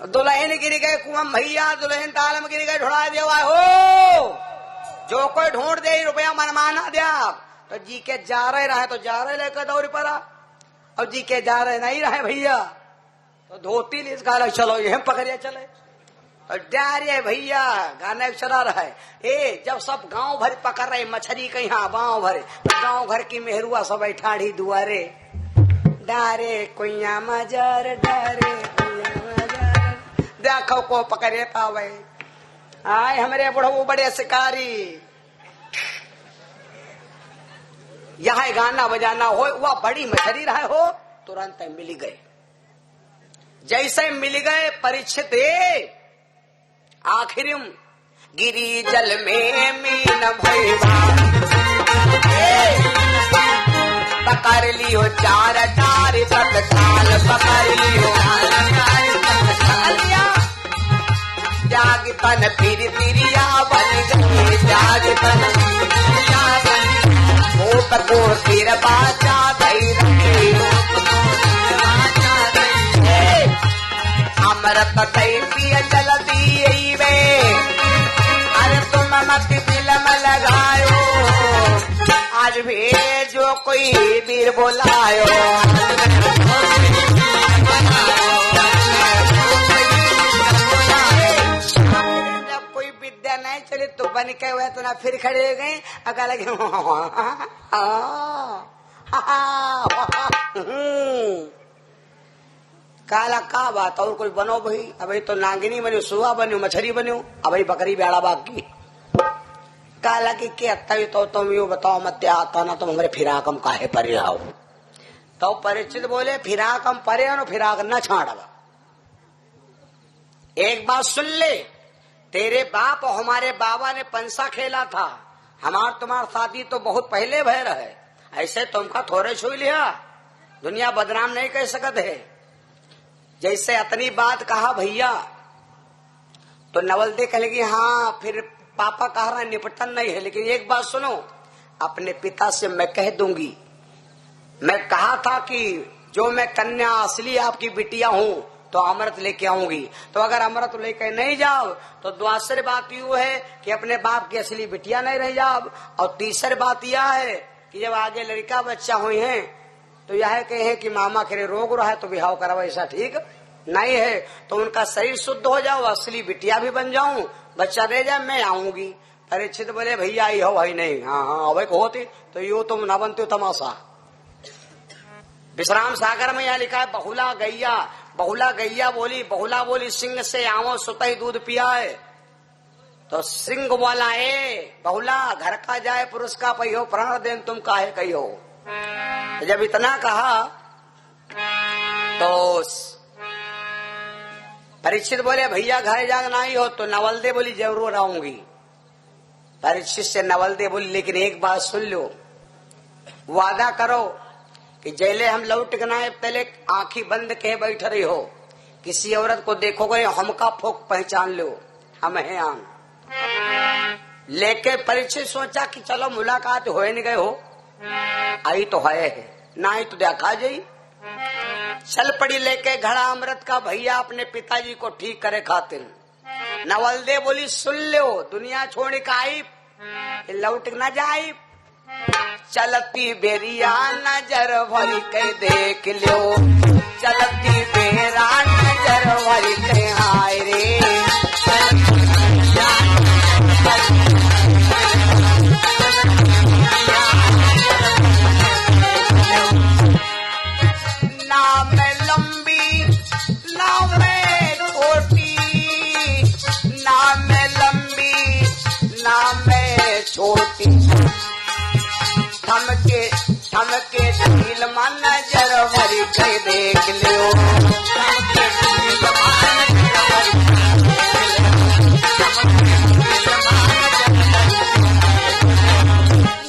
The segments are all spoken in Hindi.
दुल्हन गिर गए कुआं भैया, दुल्हन ताल में गिर गए ढुड़ा देवा हो। जो कोई ढूंढ दे रुपया मनमाना दिया। तो जी के जा रहे तो जा रहे लेकर दौड़ पड़ा, और जी के जा रहे नहीं रहे भैया तो धोती ले इसका चलो ये पकड़िया चले और जा रहे भैया। गाने चला रहा है ए जब सब गांव भर पकड़ रहे मछली कहीं गांव भर, गांव घर की मेहरुआ सब ठाड़ी दुआरे डारे कुइया मजर डारे देखो को पकड़े पावे। आए हमारे बुढ़ऊ बड़े शिकारी, यहाँ गाना बजाना हो वह बड़ी मछली रहे हो तुरंत मिल गए। जैसे मिल गए परीक्षित आखिर गिरी जल में मीन भैया पकड़ लियो चार चार तत्काल पकड़ लियो जाग तन फिर तिरिया बन गई जाग तन को सिर बाचा दई अमृत दई पिय चल दी वे अरे तुम मत फिल्म लगायो आज भी जो कोई वीर बोलायो। जब कोई विद्या नहीं चली तो बन के हुए तो ना फिर खड़े हो गए अगर लगे काला का बात और कोई बनो भाई। अभी तो नागिनी बनो, सुहा बनो, मछली बनो, अभी बकरी बेड़ा बाकी काला की के तो तुम यो बताओ मत आता ना तुम हमारे फिराकम काहे पर आओ। तो परिचित बोले फिराकम परे नो फिराक न छाड़वा। एक बात सुन ले, तेरे बाप और हमारे बाबा ने पंसा खेला था, हमार तुम्हार शादी तो बहुत पहले भय रहे, ऐसे तुमका थोड़े छू लिया दुनिया बदनाम नहीं कह सकत है। जैसे अतनी बात कहा भैया तो नवलदे कहेगी हाँ फिर पापा कह रहा है निपटन नहीं है, लेकिन एक बात सुनो अपने पिता से मैं कह दूंगी, मैं कहा था कि जो मैं कन्या असली आपकी बिटिया हूँ तो अमृत लेके आऊंगी, तो अगर अमृत लेके नहीं जाओ तो दूसरी बात यू है कि अपने बाप की असली बिटिया नहीं रह जाओ, और तीसरी बात यह है कि जब आगे लड़का बच्चा हुई है तो यह कहे कि मामा के रोग रहा है तो बिहाव कराओ, ऐसा ठीक नहीं है। तो उनका शरीर शुद्ध हो जाओ, असली बिटिया भी बन जाऊं, बच्चा रह जाए, मैं आऊंगी। परीक्षित बोले भैया आई हो भाई नहीं, हाँ हाँ अवे को होते तो यो तुम न बनते हो तमाशा। विश्राम सागर में यहाँ लिखा है बहुला गैया, बहुला गैया बोली, बहुला बोली सिंह से आवो सुतई दूध पिया है, तो सिंह वाला बहुला घर का जाए पुरुष का पहियो प्राण देन तुम काहे कहियो। तो जब इतना कहा तो परीक्षित बोले भैया घर जाना ही हो, तो नवलदे बोली जरूर आऊंगी। परीक्षित से नवलदे बोली लेकिन एक बात सुन लो, वादा करो कि जैले हम लौट गना है पहले आंखी बंद के बैठ रही हो, किसी औरत को देखोगे हमका फोक पहचान लो हम है आन। लेके परीक्षित सोचा कि चलो मुलाकात हो नहीं गए हो, आई तो है ना ही तो देखा जाई। चल पड़ी लेके घड़ा अमृत का भैया अपने पिताजी को ठीक करे खातिर। नवलदे बोली सुन लो दुनिया छोड़ के आई लौट न जाई, चलती बेरिया नजर भरी के देख लो, चलती बेरा नजर भरी के हाय रे। ना मैं लंबी ना मैं छोटी, ना मैं लंबी ना मैं छोटी, थमके थमके दिल में नजर भरी के देख लो,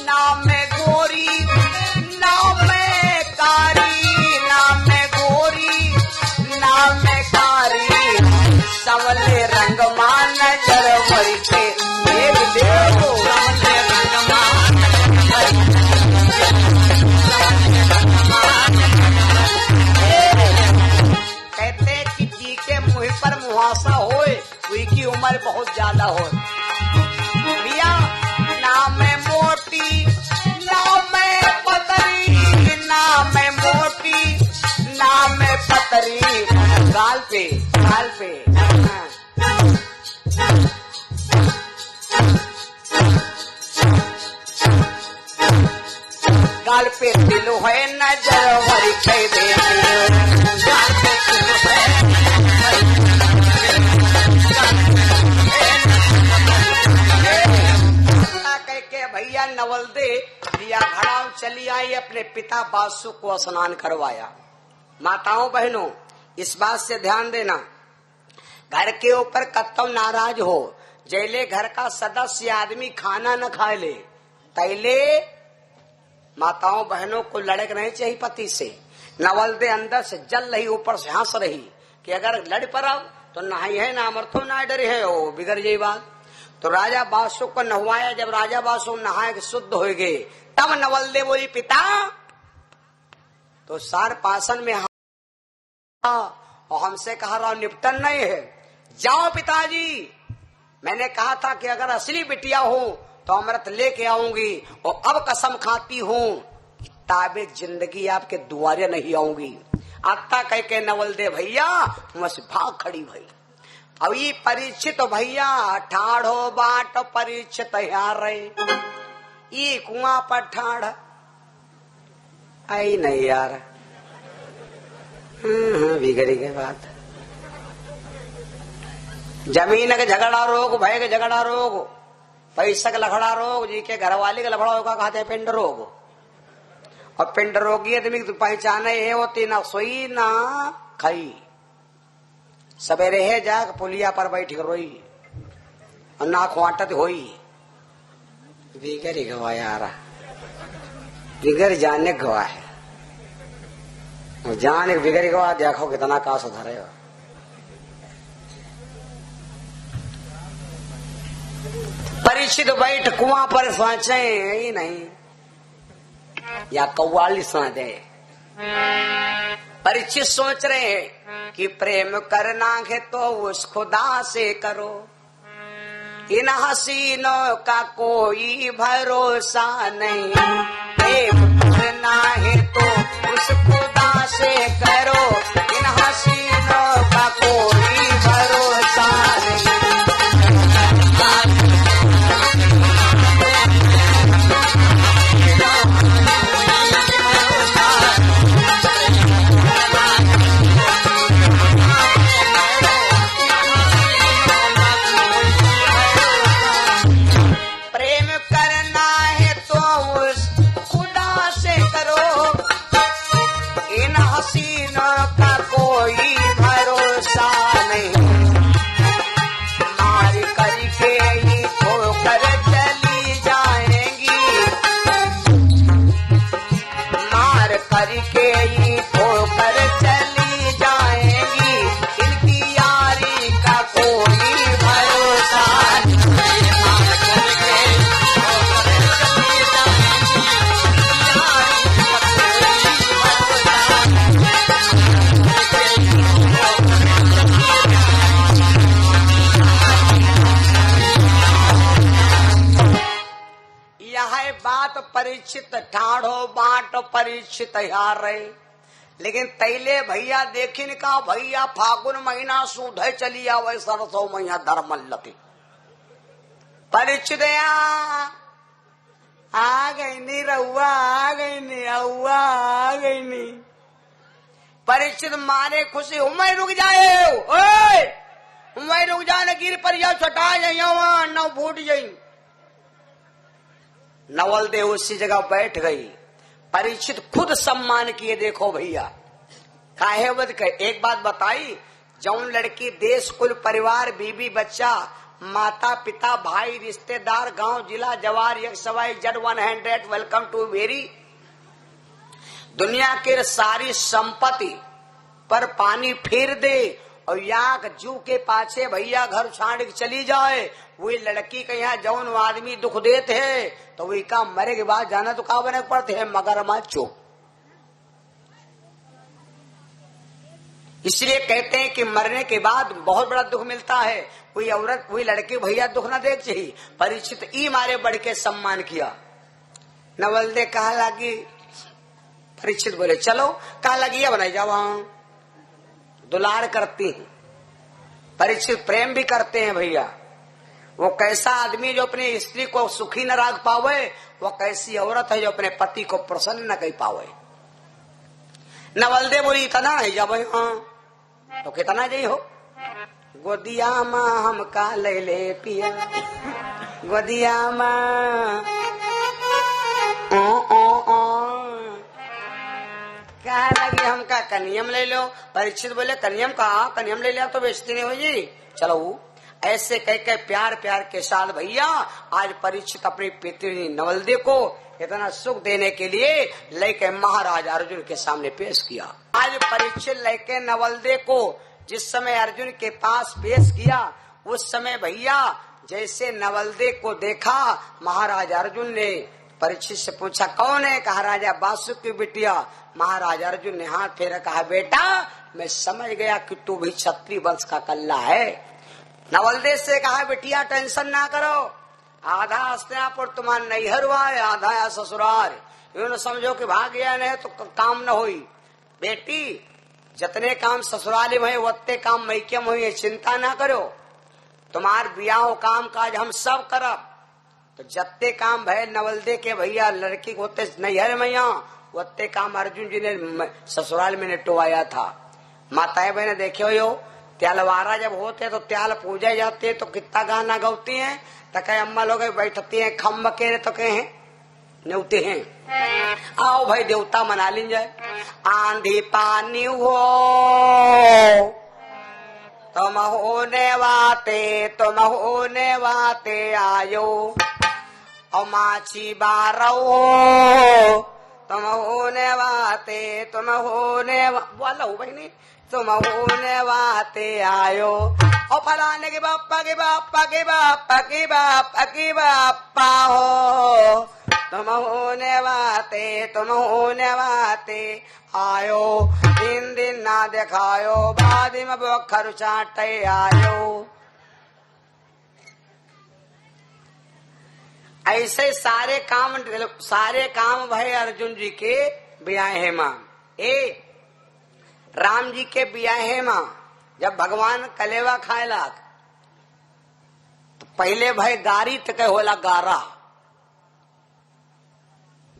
ना मैं गोरी ना मैं कारी, ना मैं गोरी ना मैं कारी, सवले रंग मान नजर भरी के देख लो, सवले रंग मान कहते कि जी के मुँह पर कुआसा होए उसकी उम्र बहुत ज्यादा हो। भैया ना मैं मोटी ना मैं पतरी, ना मैं मोटी ना मैं पतरी, गाल पे गाल पे दिल है नजर भरी कह दे, गाल पे दिल है कह के भैया नवल दे लिया घड़ा, चली आई अपने पिता बासु को स्नान करवाया। माताओं बहनों इस बात से ध्यान देना, घर के ऊपर कत्तम नाराज हो जैले घर का सदस्य आदमी खाना न खा ले तैले माताओं बहनों को लड़क नहीं चाहिए पति से। नवल दे अंदर से जल रही ऊपर से हंस रही कि अगर लड़ पड़ा तो नहाई है ना अमर्थो ना डरे है, वो बिगड़ जाई बात। तो राजा बासु को नहवाया, जब राजा बासु नहाए के शुद्ध हो गए तब नवल दे बोली पिता तो सार पासन में और हमसे कहा रहा निपटन नहीं है, जाओ पिताजी मैंने कहा था कि अगर असली बिटिया हो तो अमृत लेके आऊंगी और अब कसम खाती हूँ ताबे जिंदगी आपके दुआरे नहीं आऊंगी। आता कह के नवल दे भैया मुझसे भाग खड़ी भई। अब ये परीक्षित भैया ठाढ़ो बाट परीक्षित यार ये कुआं पर ठाढ़ आई नहीं यार, बिगड़ी के बात। जमीन के झगड़ा रोग, भय के झगड़ा रोग, पैसा का लफड़ा रोग, जी के घर वाले का लफड़ा होगा कहते हैं पिंड रोग। और पिंड रोगी आदमी की पहचाने ये होती ना सोई ना खाई, सवेरे है जाग पुलिया पर बैठ कर रोई और ना खुआटत होई। बिगड़ी गवा यार, बिगड़ जाने गवा है, जान एक बिगड़ी गवा देखो कितना का सुधरे। परीक्षित बैठ कुआं पर सोचे ही नहीं या कव्वाली सुना दे। परीक्षित सोच रहे हैं कि प्रेम करना है तो उस खुदा से करो, इन हसीनों का कोई भरोसा नहीं, प्रेम करना है तो उस खुदा से करो, इन हसीनों का कोई भरोसा नहीं। परीक्षित ठाढ़ो बाट परीक्षित यार रहे, लेकिन तैले भैया देखिन का भैया फागुन महीना सूधे चली आवे सरसों मैया धर्मल लती। परीक्षित आ गई नी रउआ, आ गई नी अउआ, आ गई नी। परीक्षित मारे खुशी उमय रुक जाए, उमय रुक जाए गिर पर जाओ छटा जाइए न फूट जाई। नवल दे उसी जगह बैठ गई। परीक्षित खुद सम्मान किए, देखो भैया काहे बद के। एक बात बताई, जौन लड़की देश कुल परिवार बीबी बच्चा माता पिता भाई रिश्तेदार गांव जिला जवार एक सवाई जड 100 वेलकम टू वेरी दुनिया के सारी संपत्ति पर पानी फेर दे और यहाँ जू के पाछे भैया घर छाड़ के चली जाए, वही लड़की के यहाँ जौन आदमी दुख देते है तो वही का मरे के बाद जाना तो का बने पड़ते है मगरमच्छ। इसलिए कहते हैं कि मरने के बाद बहुत बड़ा दुख मिलता है। कोई औरत कोई लड़की भैया दुख ना देख चाहिए। परीक्षित ई मारे बढ़ के सम्मान किया। नवलदे कहा लगी, परीक्षित बोले चलो, कहा लगी अब नहीं जाओ। दुलार करती है परीक्षित, प्रेम भी करते हैं भैया। वो कैसा आदमी जो अपनी स्त्री को सुखी न रख पावे, वो कैसी औरत है जो अपने पति को प्रसन्न न कर पावे। नवलदे बोली इतना नहीं जा भाई। हाँ तो कितना जाइ हो। गोदिया माँ हमका ले ले पिया, गोदिया माँ क्या लगी हमका कनियम ले लो। परीक्षित बोले कनियम कहा, कनियम ले लिया तो बेइज्जती नहीं होगी। चलो ऐसे कह के प्यार प्यार के साथ भैया आज परीक्षित अपनी पितृ नवलदे को इतना सुख देने के लिए लेके महाराज अर्जुन के सामने पेश किया। आज परीक्षित लेके नवलदे को जिस समय अर्जुन के पास पेश किया, उस समय भैया जैसे नवलदे को देखा, महाराज अर्जुन ने परीक्षित से पूछा कौन है। कहा राजा बासुक की बिटिया। महाराज अर्जुन ने हाथ फेरा, कहा बेटा मैं समझ गया कि तू भी क्षत्रिय वंश का कल्ला है। नवलदे से कहा बेटिया टेंशन ना करो, आधा हस्तिनापुर तुम्हारा नैहर हुआ है, आधा या ससुराल। यूं समझो कि भाग गया नहीं तो काम न हुई। बेटी जितने काम ससुराल में उतने काम मैके में हुई, चिंता ना करो। तुम्हार ब्याह काम काज हम सब करब। तो जत्ते काम भय नवलदे के भैया लड़की को होते नैहर में यहाँ, उतने काम अर्जुन जी ने ससुराल में निटवाया था। माताएं बहने देखे हो, त्यालवारा जब होते तो त्याल पूजा जाते तो कितना गाना गाती हैं। तो कहे अम्मा लोग बैठती हैं खम्ब के तो कहे न्योते हैं आओ भाई देवता मना लीन जाए। आंधी पानी हो तुम होने वाते आयो, और माछी बारो तुम होने बोलो बहनी तुम होने वाते आयो, और फलाने के बापा के बापा के बापा के बापा के बापा हो तुम होने वाते आयो। दिन ना दिखायो बाद में बखर चाटे आयो। ऐसे सारे काम भाई अर्जुन जी के ब्याहे मां। राम जी के ब्याहे मां जब भगवान कलेवा खाए लाग तो पहले भाई गारी तक होला गारा,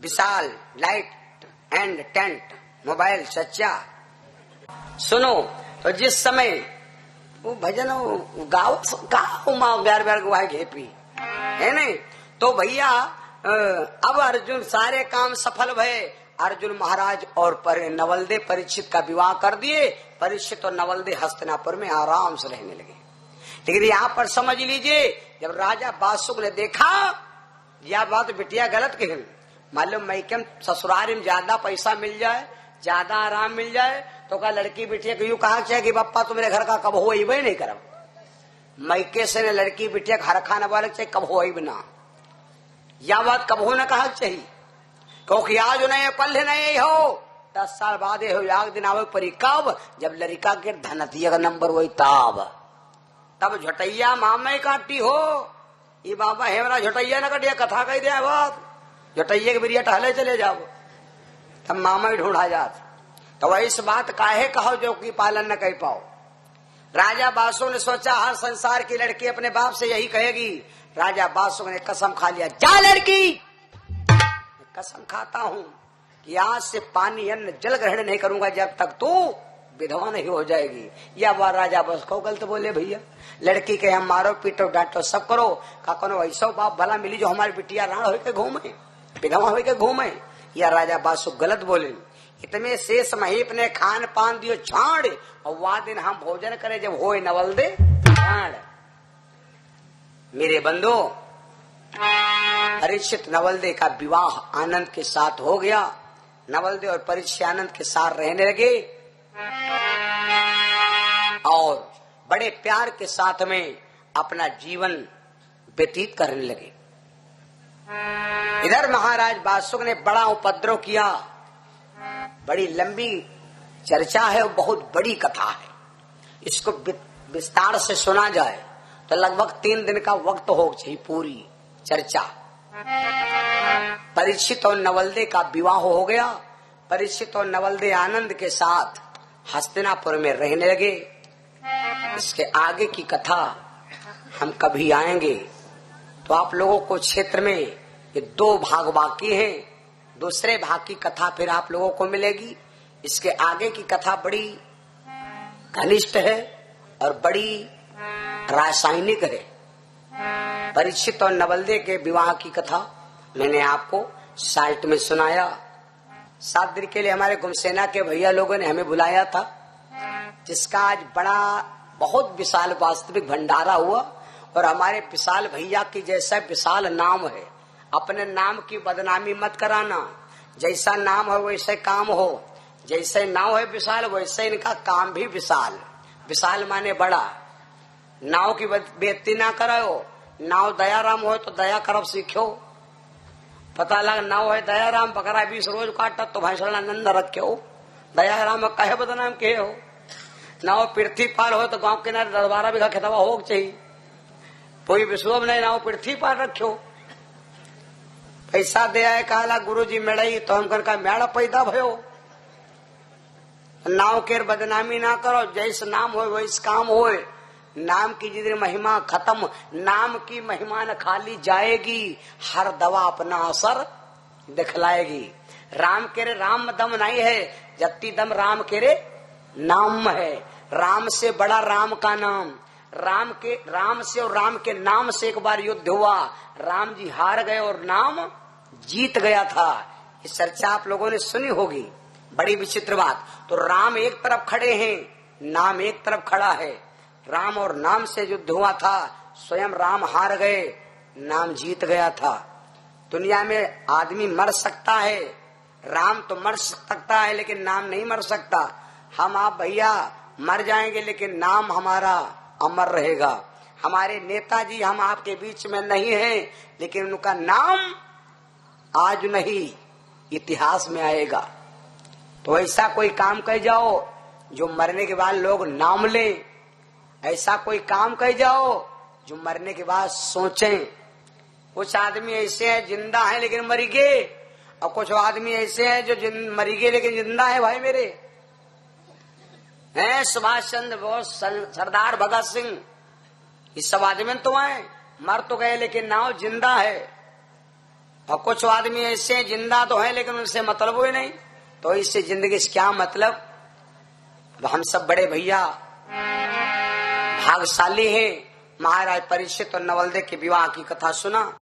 विशाल लाइट एंड टेंट मोबाइल सच्चा। सुनो तो जिस समय वो भजन गाओ माँ ब्यार ब्यार गुआ घेपी है नहीं, तो भैया अब अर्जुन सारे काम सफल भये। अर्जुन महाराज और नवलदे परीक्षित का विवाह कर दिए। परीक्षित और नवलदे हस्तिनापुर में आराम से रहने लगे। लेकिन यहाँ पर समझ लीजिए, जब राजा बासुक ने देखा यह बात बिटिया गलत कही, मालूम मैं क्या ससुराल में ज्यादा पैसा मिल जाए, ज्यादा आराम मिल जाए, तो क्या लड़की बिटिया को यूं कहा चाहिए कि पापा तुम मेरे घर का कब हो ही नहीं करब। मैके से लड़की बिटिया घर खाने वाले चाहिए कब हो ही बिना, यह बात कब हो न कहा चाहिए। क्योंकि आज नहीं कल नहीं हो, 10 साल बाद हो याद दिन आवे परी कब, जब लड़का के धनतिया का नंबर वही तब झटैया मामे काटी हो। ये बाबा हेमरा झटैया न कटिया कथा कही दे बात, झटैया के बिरिया टहले चले जाओ तब मामा ही ढूंढा जात। तो वही इस बात काहे कहो जो कि पालन न कर पाओ। राजा बासु ने सोचा हर संसार की लड़की अपने बाप से यही कहेगी। राजा बासु ने कसम खा लिया, जा लड़की कसम खाता हूं कि आज से पानी अन्न जल ग्रहण नहीं करूंगा जब तक तू विधवा नहीं हो जाएगी। या बार राजा बस को गलत बोले भैया, लड़की के हम मारो पीटो डांटो सब करो, का कोनो ऐसा बाप भला मिली जो हमारी बिटिया राण होके घूमे, विधवा होके घूमे। या राजा बासु गलत बोले। इतने शेष महीप ने खान पान दियो छाड़, और वह दिन हम भोजन करे जब होए नवलदे छाड़। मेरे बंधु परीक्षित नवलदे का विवाह आनंद के साथ हो गया। नवलदे और परीक्षित आनंद के साथ रहने लगे और बड़े प्यार के साथ में अपना जीवन व्यतीत करने लगे। इधर महाराज बासुक ने बड़ा उपद्रव किया, बड़ी लंबी चर्चा है वो बहुत बड़ी कथा है। इसको विस्तार से सुना जाए तो लगभग 3 दिन का वक्त हो चाहिए पूरी चर्चा। परीक्षित और नवलदे का विवाह हो गया। परीक्षित और नवलदे आनंद के साथ हस्तिनापुर में रहने लगे। इसके आगे की कथा हम कभी आएंगे तो आप लोगों को क्षेत्र में ये 2 भाग बाकी हैं। दूसरे भाग की कथा फिर आप लोगों को मिलेगी। इसके आगे की कथा बड़ी घनिष्ठ है और बड़ी रासायनिक है। परीक्षित और नवलदे के विवाह की कथा मैंने आपको साइट में सुनाया। 7 दिन के लिए हमारे गुमसेना के भैया लोगों ने हमें बुलाया था, जिसका आज बड़ा बहुत विशाल वास्तविक भंडारा हुआ। और हमारे विशाल भैया की जैसा विशाल नाम है, अपने नाम की बदनामी मत कराना। जैसा नाम है वैसे काम हो, जैसे नाव है विशाल वैसे इनका काम भी विशाल। विशाल माने बड़ा। नाव की बेइज्जती ना कराओ। नाव दयाराम हो तो दया करब सीखो। पता लगा नाव है दयाराम बकरा 20 रोज काटा तो भैंसला नंद रखे। दयाराम कहे बदनाम के हो। नाव पृथ्वीपाल हो तो गांव किनारे 10-12 बीघा खेतवा हो चाहिए। कोई विश्व नहीं नाव पृथ्वीपाल रखो। पैसा दे आए कहला गुरुजी मेड़ई तो हम का मेड़ा पैदा भयो। नाव के बदनामी ना करो। जैस नाम हो वैस काम हो। नाम की जितनी महिमा खत्म, नाम की महिमा न खाली जाएगी, हर दवा अपना असर दिखलाएगी। राम के रे राम दम नहीं है, जत्ती दम राम के रे नाम है। राम से बड़ा राम का नाम। राम से और राम के नाम से एक बार युद्ध हुआ। राम जी हार गए और नाम जीत गया था। ये चर्चा आप लोगों ने सुनी होगी। बड़ी विचित्र बात। तो राम एक तरफ खड़े हैं, नाम एक तरफ खड़ा है। राम और नाम से युद्ध हुआ था। स्वयं राम हार गए, नाम जीत गया था। दुनिया में आदमी मर सकता है, राम तो मर सकता है लेकिन नाम नहीं मर सकता। हम आप भैया मर जाएंगे लेकिन नाम हमारा अमर रहेगा। हमारे नेताजी हम आपके बीच में नहीं हैं, लेकिन उनका नाम आज नहीं इतिहास में आएगा। तो ऐसा कोई काम कर जाओ जो मरने के बाद लोग नाम लें। ऐसा कोई काम कर जाओ जो मरने के बाद सोचें। कुछ आदमी ऐसे हैं जिंदा है लेकिन मर गए, और कुछ आदमी ऐसे हैं जो मर गए लेकिन जिंदा है। भाई मेरे हैं सुभाष चंद्र बोस, सरदार भगत सिंह, ये सब आदमी तो हैं, मर तो गए लेकिन नाव जिंदा है। और कुछ आदमी ऐसे जिंदा तो है लेकिन उनसे मतलब ही नहीं। तो इससे जिंदगी से क्या मतलब। हम सब बड़े भैया भाग्यशाली हैं। महाराज परीक्षित और नवलदे के विवाह की कथा सुना।